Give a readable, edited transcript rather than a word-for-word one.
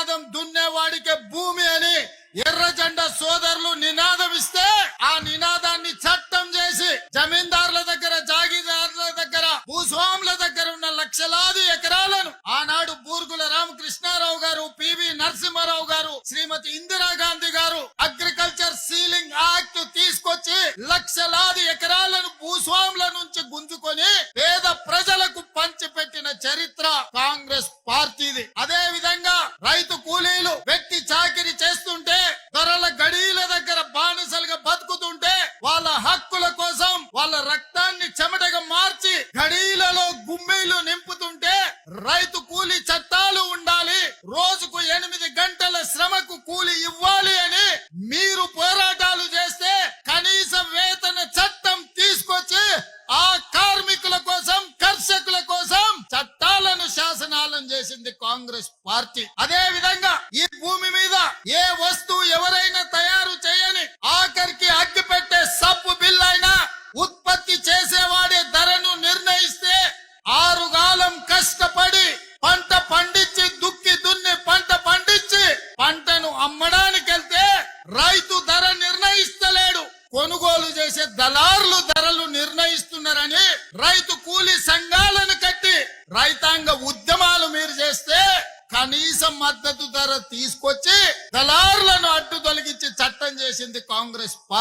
నినాదం దున్నేవాడికే భూమి అని ఎర్ర జెండా సోదరులు నినాదం ఇస్తే ఆ నినాదాన్ని చట్టం చేసి జమీందారుల దగ్గర, జాగీదారుల దగ్గర, భూస్వాముల దగ్గర ఉన్న లక్షలాది ఎకరాలను ఆనాడు బూర్గుల రామకృష్ణారావు గారు, పివి నరసింహారావు గారు, శ్రీమతి ఇందిరాగాంధీ గారు అగ్రికల్చర్ సీలింగ్ యాక్ట్ తీసుకొచ్చి లక్షలాది ఎకరాలను భూస్వాముల నుంచి గుంజుకొని పేద ప్రజలకు పంచిపెట్టిన చరిత్ర కాంగ్రెస్ పార్టీది. అదే విధంగా రైతు కూలీలు వ్యక్తి చాకిరీ చేస్తుంటే, ధరల గడీల దగ్గర బానిసలుగా బతుకుతుంటే, వాళ్ళ హక్కుల కోసం వాళ్ళ రక్తాన్ని చెమటగా మార్చి గడీలలో గుమ్మిలు నింపుతుంటే రైతు కూలీ చట్టాలు ఉండాలి, రోజుకు 8 గంటల శ్రమకు కూలి ఇవ్వాలి అని మీరు పోరాటాలు చేస్తే కనీస వేతన చట్టం తీసుకొచ్చి ఆ కార్మికుల కోసం, కర్షకుల కోసం చట్టాలను, శాసనాలను చేసింది కాంగ్రెస్ పార్టీ. అదే విధంగా ఈ భూమి మీద ఏ వస్తువు ఎవరైనా తయారు చేయని, ఆఖరికి అగ్గి పెట్టే సబ్బు బిల్ అయినా ఉత్పత్తి చేసేవాడే ధరను నిర్ణయిస్తే 6 కాలం కష్టపడి పంట పండించి, దుక్కి దున్ని పంట పండించి పంటను అమ్మడానికి వెళ్తే రైతు ధర నిర్ణయిస్తలేడు, కొనుగోలు చేసే దళారులు ధరలు నిర్ణయిస్తున్నారని రైతు కూలీ సంఘాలను కట్టి రైతాంగ ఉద్యమాలు మీరు చేస్తే కనీస మద్దతు ధర తీసుకొచ్చి దళారులను అడ్డు తొలగించి చట్టం చేసింది కాంగ్రెస్ పార్టీ.